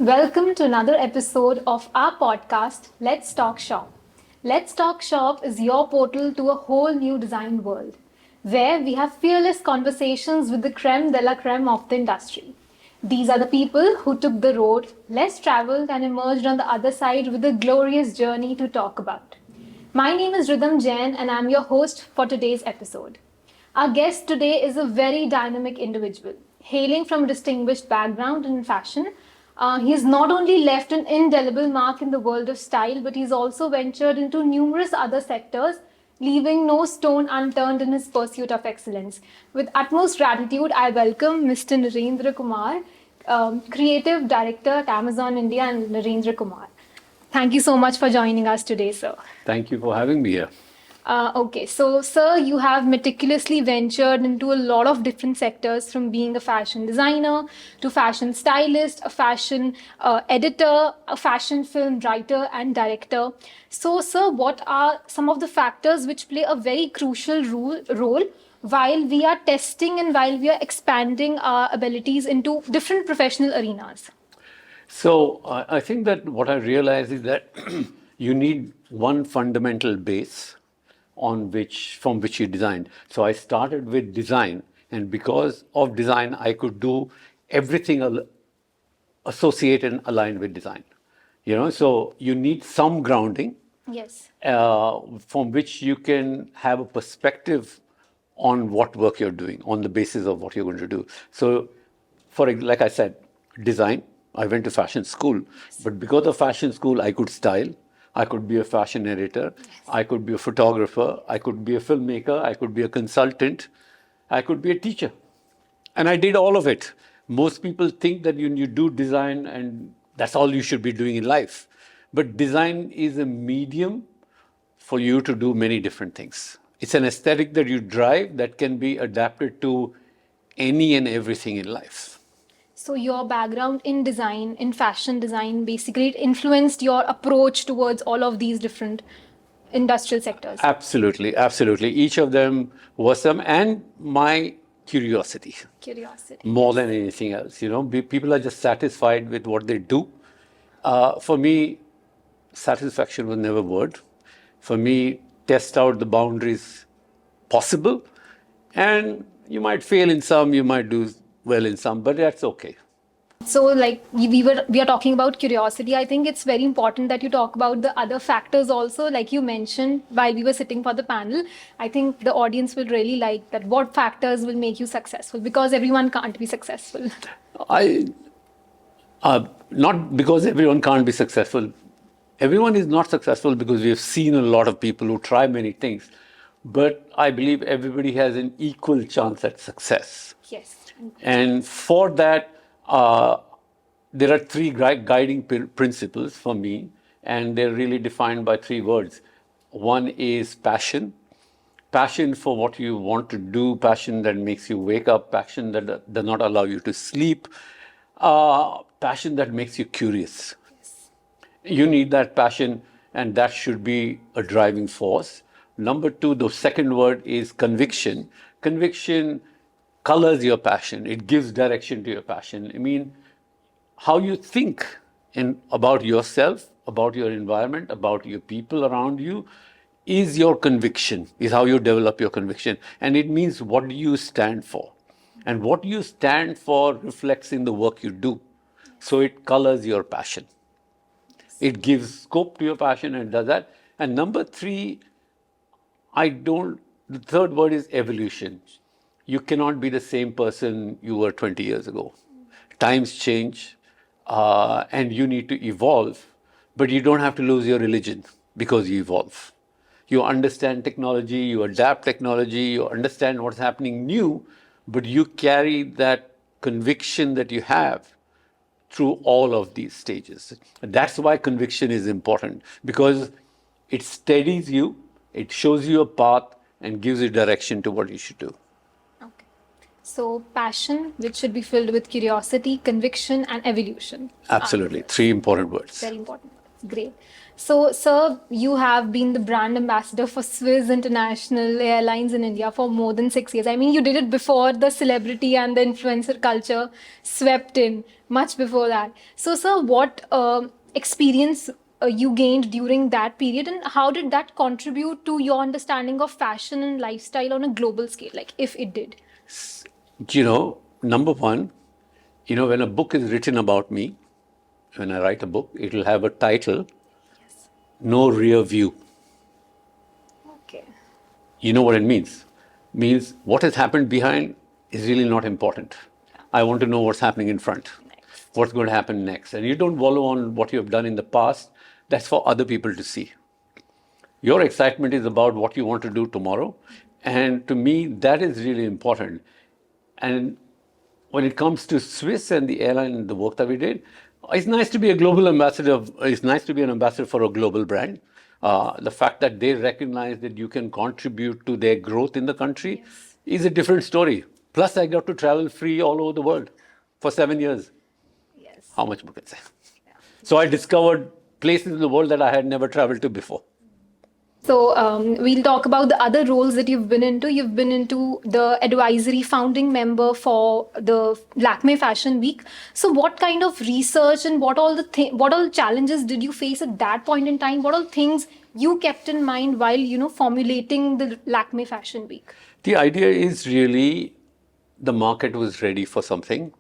Welcome to another episode of our podcast, Let's Talk Shop. Let's Talk Shop is your portal to a whole new design world, where we have fearless conversations with the creme de la creme of the industry. These are the people who took the road less traveled and emerged on the other side with a glorious journey to talk about. My name is Rhythm Jain, and I'm your host for today's episode. Our guest today is a very dynamic individual. Hailing from a distinguished background in fashion, he has not only left an indelible mark in the world of style, but he's also ventured into numerous other sectors, leaving no stone unturned in his pursuit of excellence. With utmost gratitude, I welcome Mr. Narendra Kumar, Creative Director at Amazon India, and Narendra Kumar. Thank you so much for joining us today, sir. Thank you for having me here. Okay, so sir, you have meticulously ventured into a lot of different sectors, from being a fashion designer to fashion stylist, a fashion editor, a fashion film writer and director. So, sir, what are some of the factors which play a very crucial role while we are testing and while we are expanding our abilities into different professional arenas? So I think that what I realize is that you need one fundamental base from which you designed. So I started with design, and because of design, I could do everything associated and aligned with design. So you need some grounding. Yes. From which you can have a perspective on what work you're doing, on the basis of what you're going to do. So, like I said, design. I went to fashion school, but because of fashion school, I could style. I could be a fashion editor. I could be a photographer. I could be a filmmaker. I could be a consultant. I could be a teacher. And I did all of it. Most people think that you do design and that's all you should be doing in life. But design is a medium for you to do many different things. It's an aesthetic that you drive that can be adapted to any and everything in life. So your background in design, in fashion design, basically it influenced your approach towards all of these different industrial sectors. Absolutely, absolutely. Each of them was some, and my curiosity. Curiosity. More than anything else. People are just satisfied with what they do. For me, satisfaction was never a word. For me, test out the boundaries possible, and you might fail in some, you might do well in some, but that's okay. So like we are talking about curiosity. I think it's very important that you talk about the other factors also, like you mentioned while we were sitting for the panel. I think the audience will really like that. What factors will make you successful? Because everyone can't be successful. Not because everyone can't be successful. Everyone is not successful because we have seen a lot of people who try many things. But I believe everybody has an equal chance at success. Yes. And for that, there are three guiding principles for me, and they're really defined by three words. One is passion. Passion for what you want to do, passion that makes you wake up, passion that does not allow you to sleep, passion that makes you curious. Yes. You need that passion, and that should be a driving force. Number two, the second word is conviction. Conviction colors your passion. It gives direction to your passion. I mean, how you think about yourself, about your environment, about your people around you is your conviction, is how you develop your conviction. And it means what do you stand for? And what you stand for reflects in the work you do. So it colors your passion. It gives scope to your passion and does that. And number three, the third word is evolution. You cannot be the same person you were 20 years ago. Times change, and you need to evolve, but you don't have to lose your religion because you evolve. You understand technology, you adapt technology, you understand what's happening new, but you carry that conviction that you have through all of these stages. That's why conviction is important, because it steadies you, it shows you a path, and gives you direction to what you should do. Okay. So passion, which should be filled with curiosity, conviction, and evolution. Absolutely. Three important words. Very important. Great. So, sir, you have been the brand ambassador for Swiss International Airlines in India for more than 6 years. I mean, you did it before the celebrity and the influencer culture swept in, much before that. So, sir, what experience you gained during that period, and how did that contribute to your understanding of fashion and lifestyle on a global scale, like if it did? Number one, when a book is written about me, when I write a book, it will have a title, Yes. No Rear View. Okay. You know what it means? Means what has happened behind is really not important. I want to know what's happening in front, Next. what's going to happen next. And you don't wallow on what you have done in the past. That's for other people to see. Your excitement is about what you want to do tomorrow. And to me, that is really important. And when it comes to Swiss and the airline and the work that we did, it's nice to be a global ambassador. It's nice to be an ambassador for a global brand. The fact that they recognize that you can contribute to their growth in the country Yes. is a different story. Plus, I got to travel free all over the world for 7 years. Yes. How much more can I say? Yeah. So I discovered places in the world that I had never traveled to before. So we'll talk about the other roles that you've been into. You've been into the advisory founding member for the Lakme Fashion Week. So what kind of research and what all challenges did you face at that point in time? What all things you kept in mind while formulating the Lakme Fashion Week? The idea is really the market was ready for something.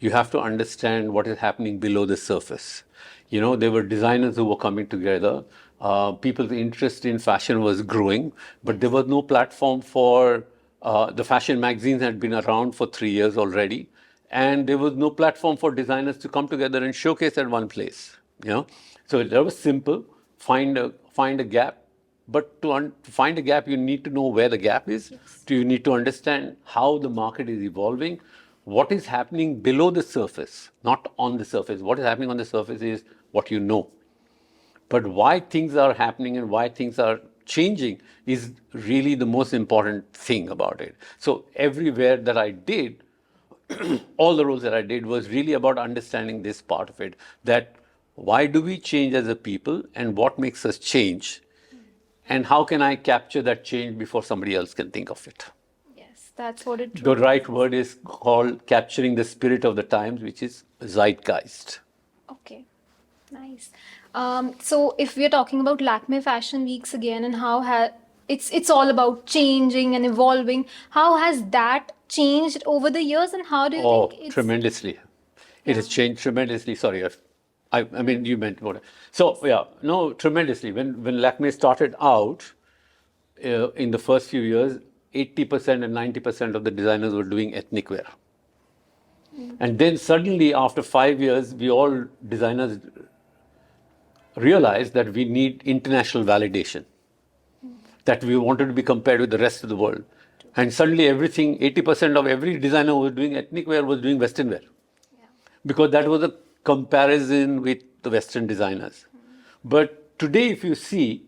You have to understand what is happening below the surface. There were designers who were coming together. People's interest in fashion was growing, but there was no platform for the fashion magazines had been around for 3 years already, and there was no platform for designers to come together and showcase at one place. So that was simple. Find a gap. But to find a gap, you need to know where the gap is. Yes. You need to understand how the market is evolving, what is happening below the surface, not on the surface. What is happening on the surface is what you know. But why things are happening and why things are changing is really the most important thing about it. So everywhere that I did, all the roles that I did was really about understanding this part of it, that why do we change as a people and what makes us change? And how can I capture that change before somebody else can think of it? Yes, that's what it The truly right is. word is called capturing the spirit of the times, which is zeitgeist. Okay, nice. So if we're talking about Lakme Fashion Weeks again, and how it's all about changing and evolving. How has that changed over the years, and how do you think Oh, it's tremendously. It yeah. has changed tremendously. Sorry, I mean, you meant what? So, yeah, no, tremendously. When Lakme started out, in the first few years, 80% and 90% of the designers were doing ethnic wear. And then suddenly, after 5 years, we all designers realized that we need international validation, that we wanted to be compared with the rest of the world. And suddenly, everything, 80% of every designer who was doing ethnic wear was doing Western wear, Yeah. because that was a comparison with the Western designers. But today, if you see,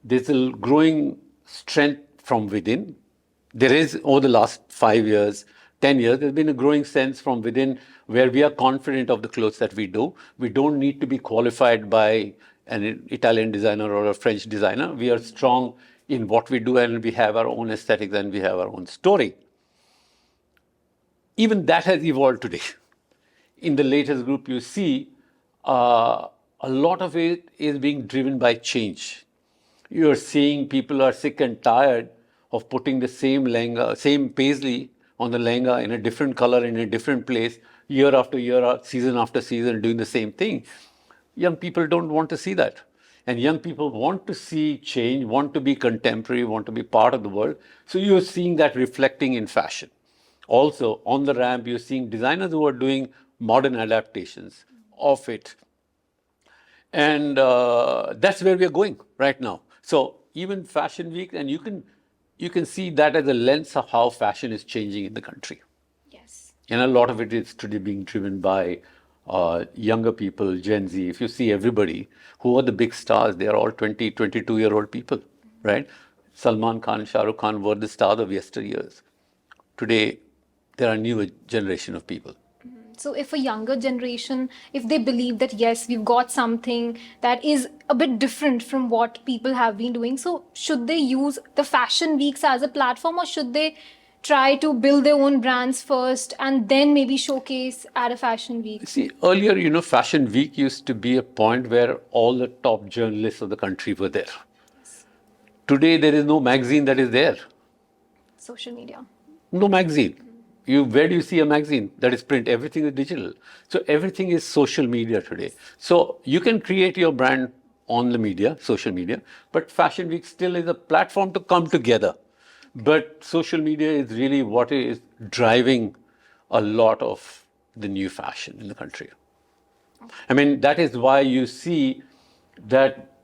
there's a growing strength from within. There is, over the last 5 years, 10 years, there's been a growing sense from within where we are confident of the clothes that we do. We don't need to be qualified by an Italian designer or a French designer. We are strong in what we do, and we have our own aesthetics and we have our own story. Even that has evolved today. In the latest group, you see a lot of it is being driven by change. You're seeing people are sick and tired of putting the same lehenga, same paisley on the lehenga in a different color, in a different place, year after year, season after season, doing the same thing. Young people don't want to see that. And young people want to see change, want to be contemporary, want to be part of the world. So you're seeing that reflecting in fashion. Also, on the ramp, you're seeing designers who are doing modern adaptations of it. And that's where we are going right now. So even Fashion Week, and you can see that as a lens of how fashion is changing in the country. Yes. And a lot of it is today being driven by younger people, Gen Z. If you see everybody, who are the big stars? They are all 20, 22-year-old people, right? Salman Khan, Shah Rukh Khan were the stars of yesteryears. Today, there are a new generation of people. So if a younger generation, if they believe that yes, we've got something that is a bit different from what people have been doing, so should they use the fashion weeks as a platform, or should they try to build their own brands first and then maybe showcase at a fashion week? See, earlier, Fashion Week used to be a point where all the top journalists of the country were there. Today, there is no magazine that is there. Social media. No magazine. Where do you see a magazine that is print? Everything is digital. So everything is social media today. So you can create your brand on the media, social media, but Fashion Week still is a platform to come together. But social media is really what is driving a lot of the new fashion in the country. I mean, that is why you see that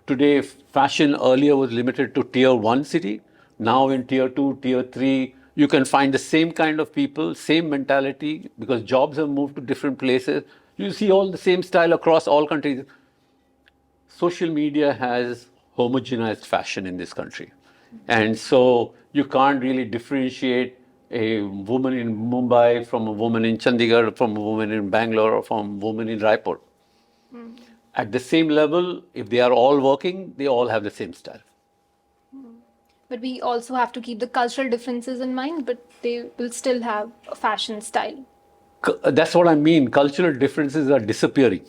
today fashion earlier was limited to tier 1 city. Now in tier 2, tier 3, you can find the same kind of people, same mentality, because jobs have moved to different places. You see all the same style across all countries. Social media has homogenized fashion in this country. And so you can't really differentiate a woman in Mumbai from a woman in Chandigarh, from a woman in Bangalore, or from a woman in Raipur. At the same level, if they are all working, they all have the same style. But we also have to keep the cultural differences in mind, but they will still have a fashion style. That's what I mean. Cultural differences are disappearing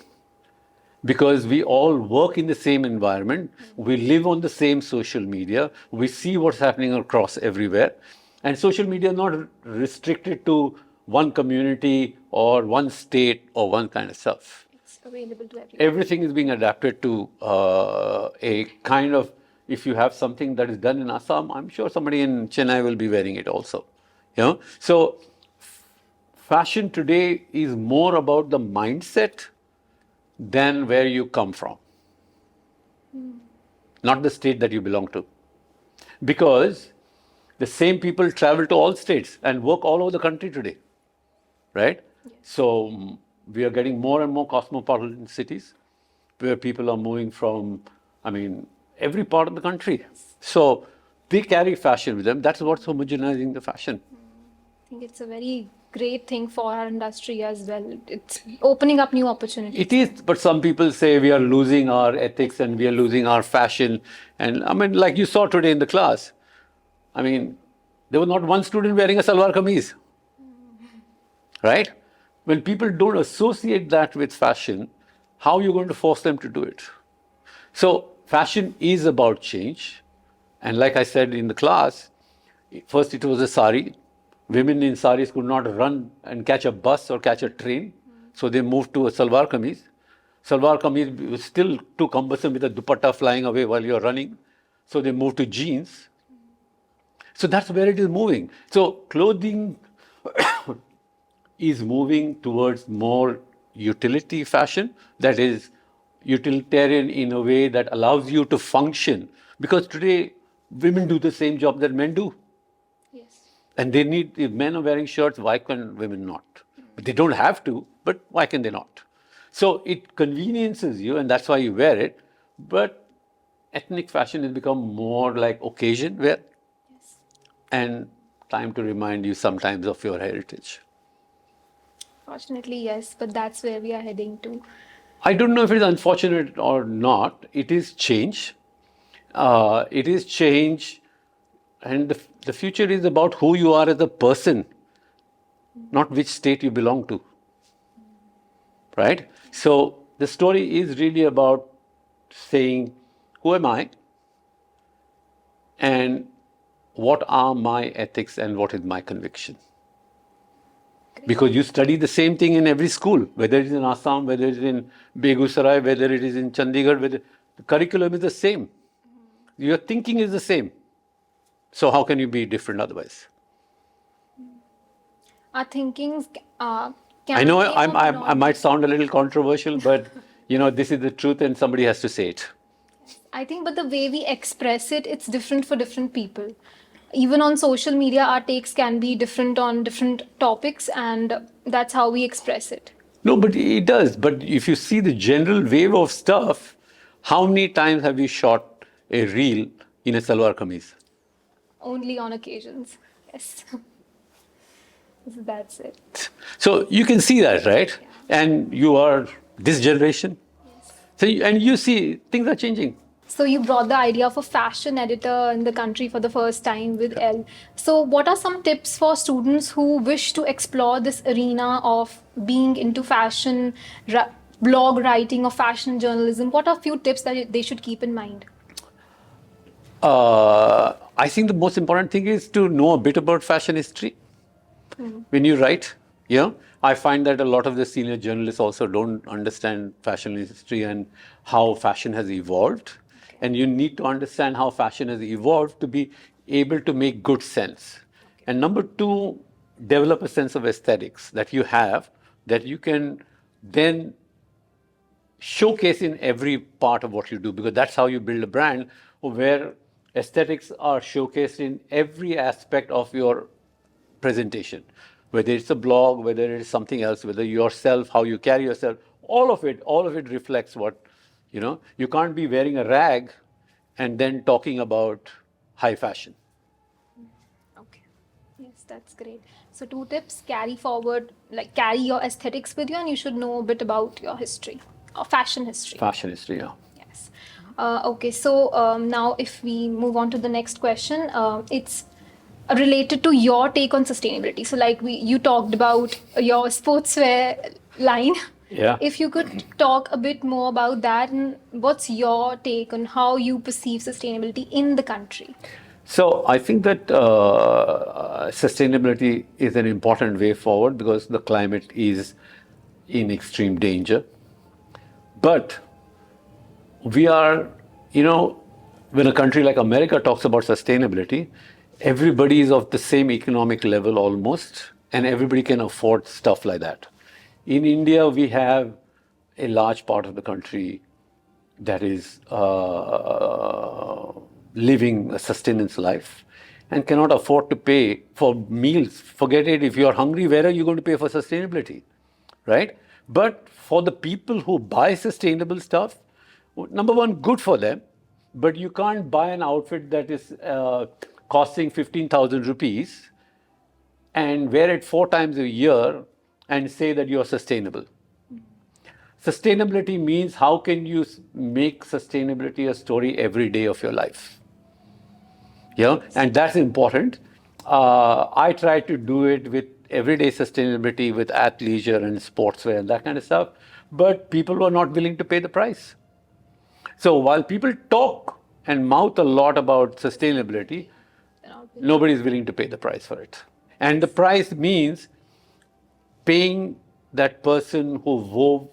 because we all work in the same environment. We live on the same social media. We see what's happening across everywhere. And social media is not restricted to one community or one state or one kind of stuff. It's available to everyone. Everything is being adapted to a kind of, if you have something that is done in Assam, I'm sure somebody in Chennai will be wearing it also. So fashion today is more about the mindset than where you come from, not the state that you belong to. Because the same people travel to all states and work all over the country today, right? Yes. So we are getting more and more cosmopolitan cities where people are moving from, every part of the country. Yes. So they carry fashion with them. That's what's homogenizing the fashion. I think it's a very great thing for our industry as well. It's opening up new opportunities. It is, but some people say we are losing our ethics and we are losing our fashion. And like you saw today in the class, there was not one student wearing a salwar kameez, right? When people don't associate that with fashion, how are you going to force them to do it? So fashion is about change. And like I said in the class, first it was a sari. Women in saris could not run and catch a bus or catch a train. So they moved to a salwar kameez. Salwar kameez was still too cumbersome with a dupatta flying away while you're running. So they moved to jeans. So that's where it is moving. So clothing is moving towards more utility fashion, that is utilitarian in a way that allows you to function. Because today, women do the same job that men do. Yes. And they need, if men are wearing shirts, why can women not? But they don't have to, but why can they not? So it conveniences you, and that's why you wear it. But ethnic fashion has become more like occasion wear. Yes. And time to remind you sometimes of your heritage. Fortunately, yes, but that's where we are heading to. I don't know if it's unfortunate or not. It is change. It is change. And the future is about who you are as a person, not which state you belong to. Right? So the story is really about saying, who am I? And what are my ethics and what is my conviction? Because you study the same thing in every school, whether it is in Assam, whether it is in Begusarai, whether it is in Chandigarh, the curriculum is the same. Your thinking is the same. So how can you be different otherwise? Our thinkings I know I might sound a little controversial, but this is the truth and somebody has to say it. I think, but the way we express it, it's different for different people. Even on social media, our takes can be different on different topics, and that's how we express it. No, but it does. But if you see the general wave of stuff, how many times have you shot a reel in a salwar kameez? Only on occasions, yes. That's it. So you can see that, right? And you are this generation. So, and you see things are changing. So you brought the idea of a fashion editor in the country for the first time with L. So what are some tips for students who wish to explore this arena of being into fashion, blog writing or fashion journalism? What are few tips that they should keep in mind? I think the most important thing is to know a bit about fashion history. When you write, I find that a lot of the senior journalists also don't understand fashion history and how fashion has evolved. And you need to understand how fashion has evolved to be able to make good sense. And number two, develop a sense of aesthetics that you have, that you can then showcase in every part of what you do, because that's how you build a brand where aesthetics are showcased in every aspect of your presentation, whether it's a blog, whether it's something else, whether yourself, how you carry yourself, all of it reflects what, you can't be wearing a rag and then talking about high fashion. Okay. Yes, that's great. So two tips: carry forward, like carry your aesthetics with you, and you should know a bit about your history or fashion history. Fashion history, yeah. Yes. Okay, so now if we move on to the next question, it's related to your take on sustainability. So, like you talked about your sportswear line. Yeah. If you could talk a bit more about that, and what's your take on how you perceive sustainability in the country? So I think that sustainability is an important way forward because the climate is in extreme danger. But we are, when a country like America talks about sustainability, everybody is of the same economic level almost, and everybody can afford stuff like that. In India, we have a large part of the country that is living a sustenance life and cannot afford to pay for meals. Forget it, if you're hungry, where are you going to pay for sustainability, right? But for the people who buy sustainable stuff, number one, good for them, but you can't buy an outfit that is costing 15,000 rupees and wear it 4 times a year and say that you're sustainable. Sustainability means how can you make sustainability a story every day of your life? And that's important. I try to do it with everyday sustainability, with athleisure and sportswear and that kind of stuff, but people were not willing to pay the price. So while people talk and mouth a lot about sustainability, nobody is willing to pay the price for it. And the price means paying that person who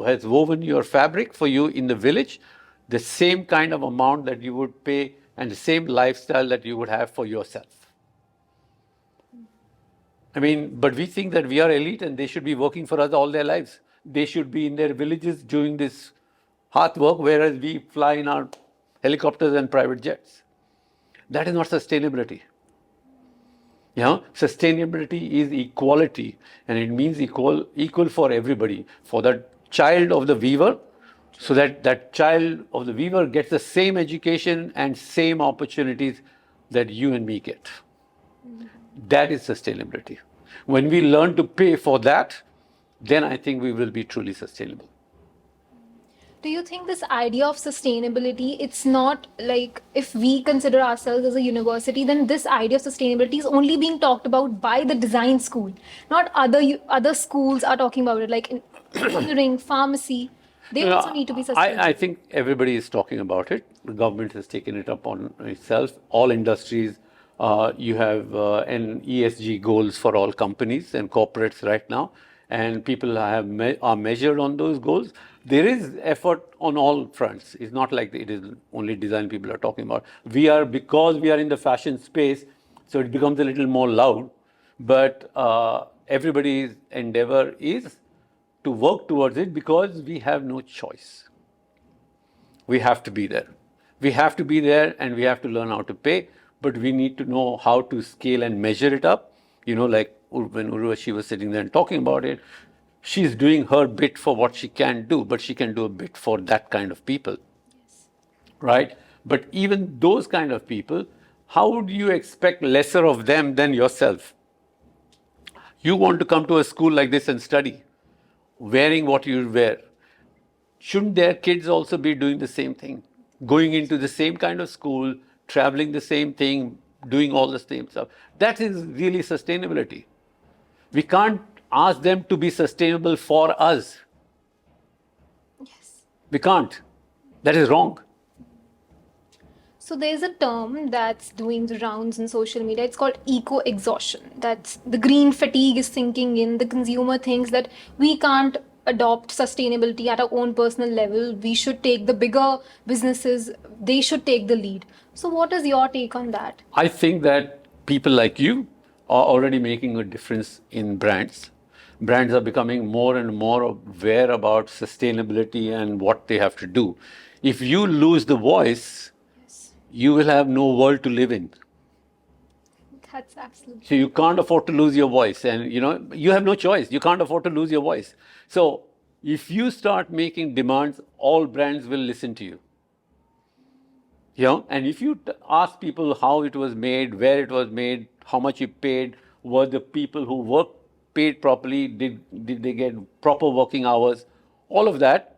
has woven your fabric for you in the village the same kind of amount that you would pay and the same lifestyle that you would have for yourself. I mean, but we think that we are elite and they should be working for us all their lives. They should be in their villages doing this hard work, whereas we fly in our helicopters and private jets. That is not sustainability. Sustainability is equality, and it means equal for everybody. For the child of the weaver, so that that child of the weaver gets the same education and same opportunities that you and me get. That is sustainability. When we learn to pay for that, then I think we will be truly sustainable. Do you think this idea of sustainability, it's not like if we consider ourselves as a university, then this idea of sustainability is only being talked about by the design school, not other schools are talking about it, like in engineering, pharmacy, they also need to be sustainable. I think everybody is talking about it. The government has taken it upon itself. All industries, you have an ESG goals for all companies and corporates right now, and people are measured on those goals. There is effort on all fronts. It's not like it is only design people are talking about. Because we are in the fashion space, so it becomes a little more loud, but everybody's endeavor is to work towards it because we have no choice. We have to be there. We have to be there and we have to learn how to pay, but we need to know how to scale and measure it up. Like when Urvashi was sitting there and talking about it, she's doing her bit for what she can do, but she can do a bit for that kind of people. Yes. Right? But even those kind of people, how would you expect lesser of them than yourself? You want to come to a school like this and study, wearing what you wear. Shouldn't their kids also be doing the same thing? Going into the same kind of school, traveling the same thing, doing all the same stuff. That is really sustainability. We can't ask them to be sustainable for us. Yes. We can't. That is wrong. So there's a term that's doing the rounds in social media. It's called eco-exhaustion. That's the green fatigue is sinking in. The consumer thinks that we can't adopt sustainability at our own personal level. We should take the bigger businesses. They should take the lead. So what is your take on that? I think that people like you are already making a difference in brands. Brands are becoming more and more aware about sustainability and what they have to do. If you lose the voice, Yes, you will have no world to live in. that's absolutely. So you can't afford to lose your voice, and you have no choice. You can't afford to lose your voice. So if you start making demands, all brands will listen to you. And if you ask people how it was made, where it was made, how much you paid, were the people who worked paid properly, did they get proper working hours, all of that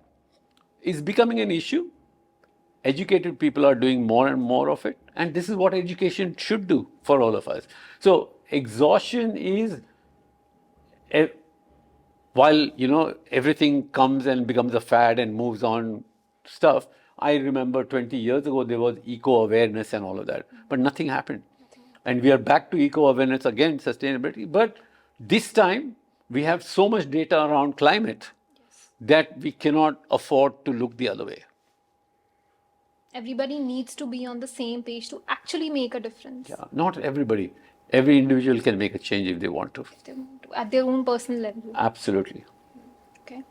is becoming an issue. Educated people are doing more and more of it, and this is what education should do for all of us. So exhaustion is, while everything comes and becomes a fad and moves on stuff. I remember 20 years ago there was eco awareness and all of that, but nothing happened. And we are back to eco awareness again, sustainability. But this time we have so much data around climate that we cannot afford to look the other way. Everybody needs to be on the same page to actually make a difference. Yeah, not everybody. Every individual can make a change if they want to. If they want to, at their own personal level. Absolutely. Okay.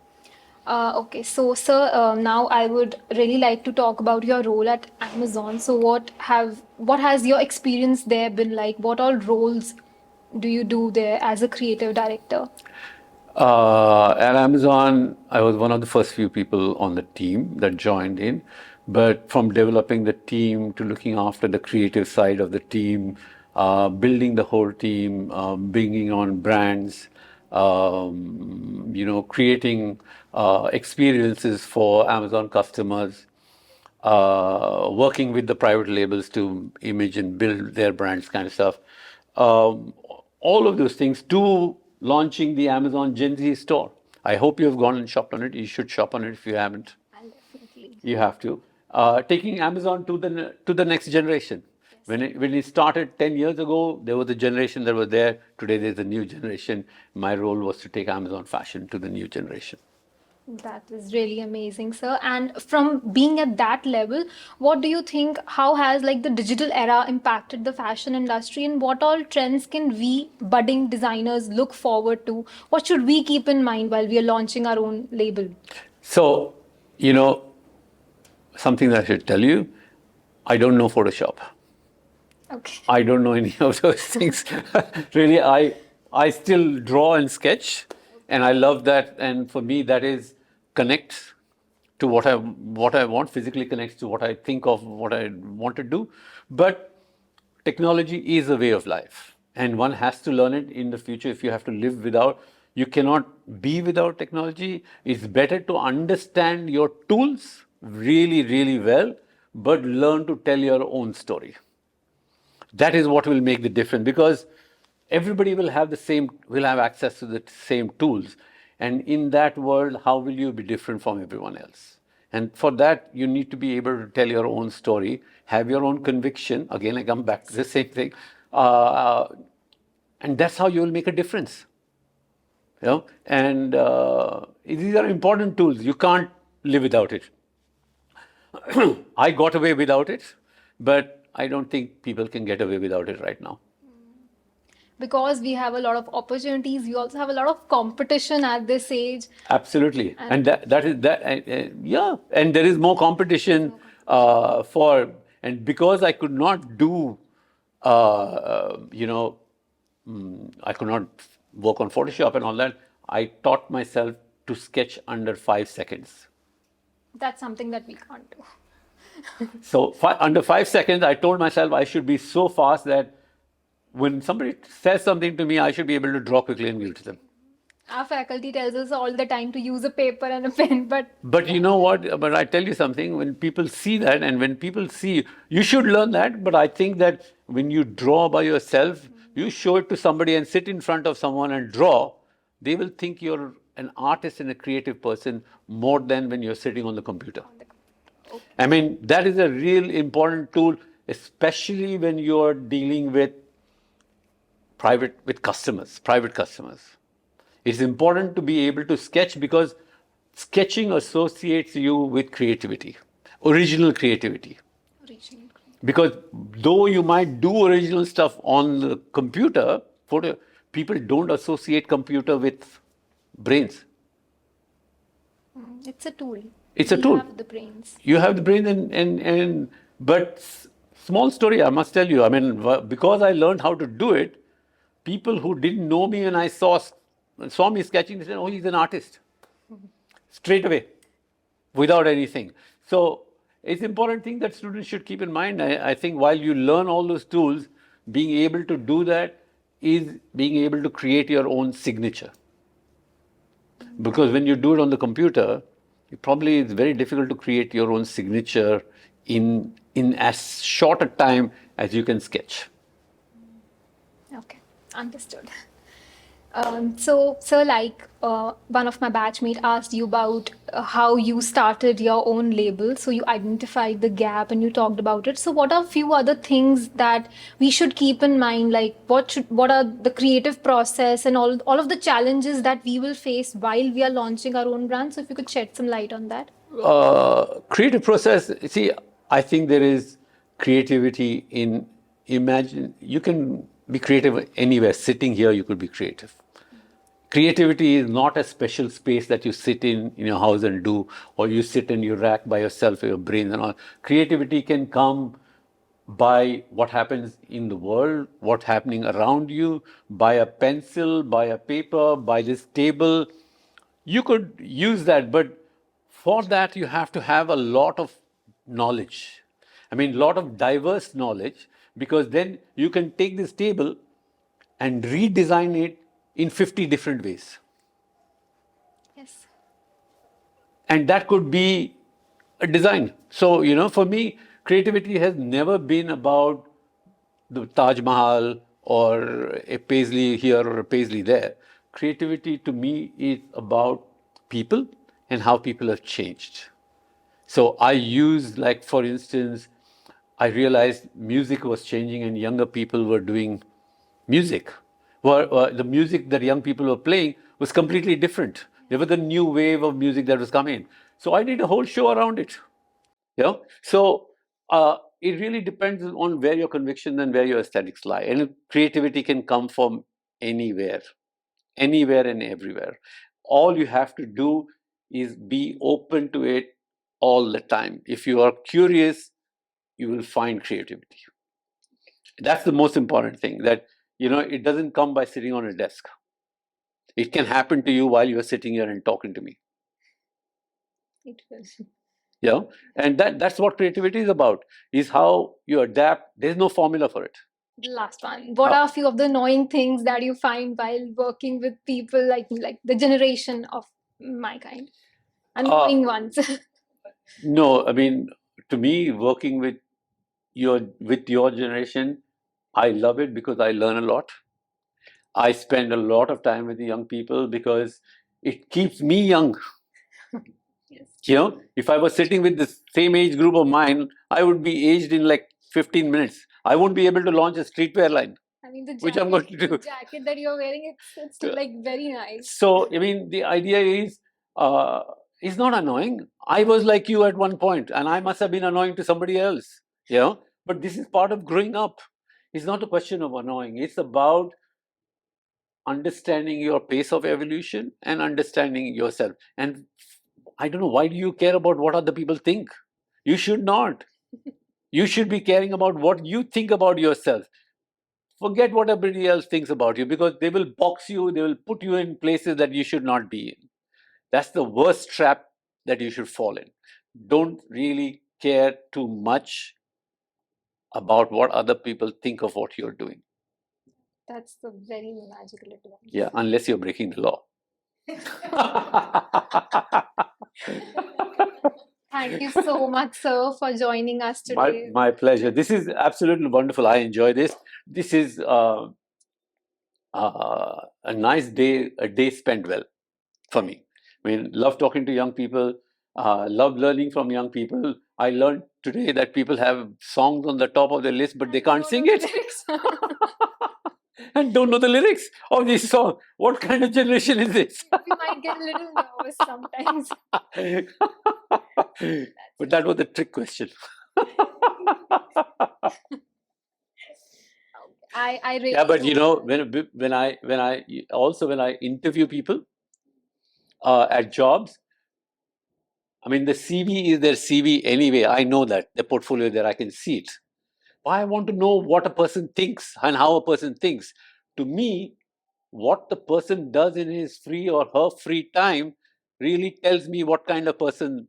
Okay, so sir, now I would really like to talk about your role at Amazon. So what has your experience there been like? What all roles do you do there as a creative director? At Amazon, I was one of the first few people on the team that joined in. But from developing the team to looking after the creative side of the team, building the whole team, bringing on brands, creating experiences for Amazon customers, working with the private labels to image and build their brands, kind of stuff. All of those things to launching the Amazon Gen Z store. I hope you have gone and shopped on it. You should shop on it if you haven't. I'll definitely. You have to. Taking Amazon to the next generation. When it started 10 years ago, there was a generation that was there. Today, there's a new generation. My role was to take Amazon fashion to the new generation. That is really amazing, sir. And from being at that level, what do you think? How has like the digital era impacted the fashion industry, and what all trends can we budding designers look forward to? What should we keep in mind while we are launching our own label? So, something that I should tell you, I don't know Photoshop. Okay. I don't know any of those things. Really, I still draw and sketch, and I love that. And for me, that is connects to what I want, physically connects to what I think of, what I want to do. But technology is a way of life, and one has to learn it in the future. If you have to live without, you cannot be without technology. It's better to understand your tools really, really well, but learn to tell your own story. That is what will make the difference, because everybody will have access to the same tools. And in that world, how will you be different from everyone else? And for that, you need to be able to tell your own story, have your own conviction. Again, I come back to the same thing. And that's how you will make a difference. And these are important tools. You can't live without it. I got away without it, but I don't think people can get away without it right now. Because we have a lot of opportunities, we also have a lot of competition at this age. Absolutely, and that is that. Yeah, and there is more competition and because I could not do, I could not work on Photoshop and all that. I taught myself to sketch under 5 seconds. That's something that we can't do. So under 5 seconds, I told myself I should be so fast that when somebody says something to me, I should be able to draw quickly and give it to them. Our faculty tells us all the time to use a paper and a pen, but But you know what? But I tell you something, when people see that and when people see, you should learn that. But I think that when you draw by yourself, you show it to somebody and sit in front of someone and draw, they will think you're an artist and a creative person more than when you're sitting on the computer. I mean, that is a real important tool, especially when you're dealing with private customers. It's important to be able to sketch because sketching associates you with creativity, original creativity. original. Because though you might do original stuff on the computer, people don't associate computer with brains. It's a tool. It's a We tool. have the brains. You have the brain but small story, I must tell you. I mean, because I learned how to do it, people who didn't know me and I saw me sketching, they said, "Oh, he's an artist." Straight away, without anything. So it's an important thing that students should keep in mind. I think while you learn all those tools, being able to do that is being able to create your own signature. Because when you do it on the computer, it probably is very difficult to create your own signature in as short a time as you can sketch. Okay, understood. So, sir, like one of my batchmate asked you about how you started your own label. So you identified the gap and you talked about it. So what are few other things that we should keep in mind? Like what are the creative process and all of the challenges that we will face while we are launching our own brand? So if you could shed some light on that. Creative process, see, I think there is creativity in imagine. You can be creative anywhere. Sitting here, you could be creative. Creativity is not a special space that you sit in your house and do, or you sit and you rack by yourself with your brain and all. Creativity can come by what happens in the world, what's happening around you, by a pencil, by a paper, by this table. You could use that, but for that you have to have a lot of knowledge. I mean, a lot of diverse knowledge, because then you can take this table and redesign it in 50 different ways. Yes. And that could be a design. So, for me, creativity has never been about the Taj Mahal or a paisley here or a paisley there. Creativity to me is about people and how people have changed. So I use, like, for instance, I realized music was changing and younger people were doing music. The music that young people were playing was completely different. There was a new wave of music that was coming. So I did a whole show around it. So it really depends on where your conviction and where your aesthetics lie. And creativity can come from anywhere, anywhere and everywhere. All you have to do is be open to it all the time. If you are curious, you will find creativity. That's the most important thing, that it doesn't come by sitting on a desk. It can happen to you while you're sitting here and talking to me. It will. And that's what creativity is about, is how you adapt. There's no formula for it. The last one. What are a few of the annoying things that you find while working with people like me, like the generation of my kind? Annoying ones. No, I mean, to me, working with your generation, I love it because I learn a lot. I spend a lot of time with the young people because it keeps me young. Yes. If I was sitting with the same age group of mine, I would be aged in like 15 minutes. I won't be able to launch a streetwear line, I mean, which I'm going to do. the jacket that you're wearing, it's like very nice. So, I mean, the idea is, it's not annoying. I was like you at one point, and I must have been annoying to somebody else. But this is part of growing up. It's not a question of annoying. It's about understanding your pace of evolution and understanding yourself. And I don't know, why do you care about what other people think? You should not. You should be caring about what you think about yourself. Forget what everybody else thinks about you, because they will box you, they will put you in places that you should not be in. That's the worst trap that you should fall in. Don't really care too much about what other people think of what you're doing. That's a very magical advice. Yeah, unless you're breaking the law. Thank you so much, sir, for joining us today. My pleasure. This is absolutely wonderful. I enjoy this. This is a nice day, a day spent well for me. I mean, love talking to young people, love learning from young people. I learned today that people have songs on the top of their list, but they can't sing it. And don't know the lyrics of this song. What kind of generation is this? You might get a little nervous sometimes. But that was the trick question. I really Yeah, but you know, when I interview people at jobs, I mean, the CV is their CV anyway. I know that the portfolio there, I can see it. I want to know what a person thinks and how a person thinks. To me, what the person does in his free or her free time really tells me what kind of person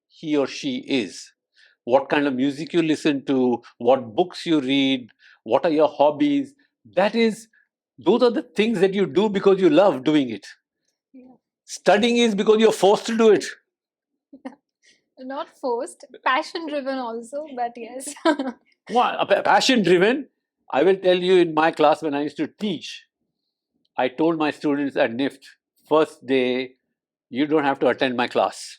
he or she is. What kind of music you listen to, what books you read, what are your hobbies. Those are the things that you do because you love doing it. Yeah. Studying is because you're forced to do it. Not forced, passion driven also, but yes. Passion driven. I will tell you, in my class when I used to teach, I told my students at NIFT, first day, you don't have to attend my class.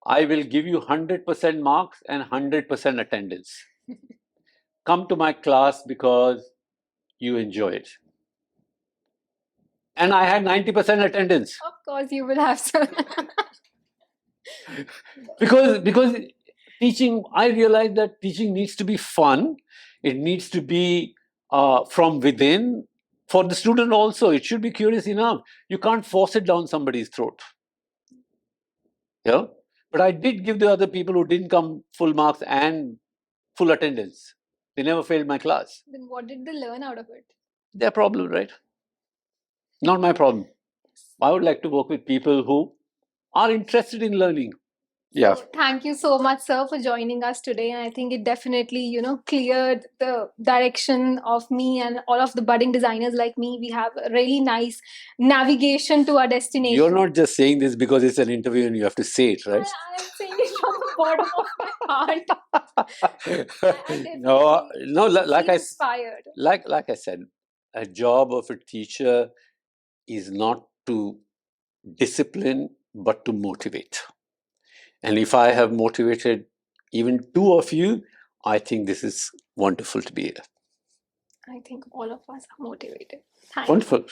I will give you 100% marks and 100% attendance. Come to my class because you enjoy it. And I had 90% attendance. Of course, you will have some. because teaching, I realized that teaching needs to be fun. It needs to be from within. For the student also, it should be curious enough. You can't force it down somebody's throat. Yeah. But I did give the other people who didn't come full marks and full attendance. They never failed my class. Then what did they learn out of it? Their problem, right? Not my problem. I would like to work with people who are interested in learning. Yeah. So, thank you so much, sir, for joining us today. And I think it definitely, cleared the direction of me and all of the budding designers like me. We have a really nice navigation to our destination. You're not just saying this because it's an interview and you have to say it, right? I'm saying it from the bottom of my heart. No, like inspired. Like I said, a job of a teacher is not to discipline, but to motivate. And if I have motivated even two of you, I think this is wonderful to be here. I think all of us are motivated. Wonderful.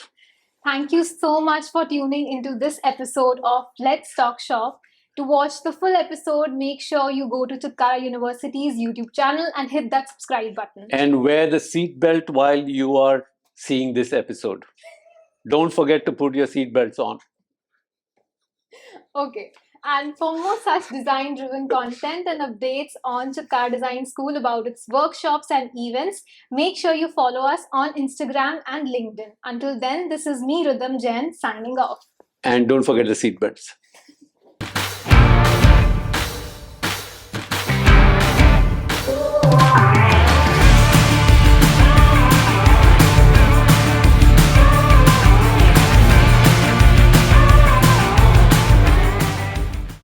Thank you so much for tuning into this episode of Let's Talk Shop. To watch the full episode, make sure you go to Chitkara University's YouTube channel and hit that subscribe button. And wear the seatbelt while you are seeing this episode. Don't forget to put your seatbelts on. Okay. And for more such design-driven content and updates on Chitkara Design School about its workshops and events, make sure you follow us on Instagram and LinkedIn. Until then, this is me, Rhythm Jain, signing off. And don't forget the seatbelts.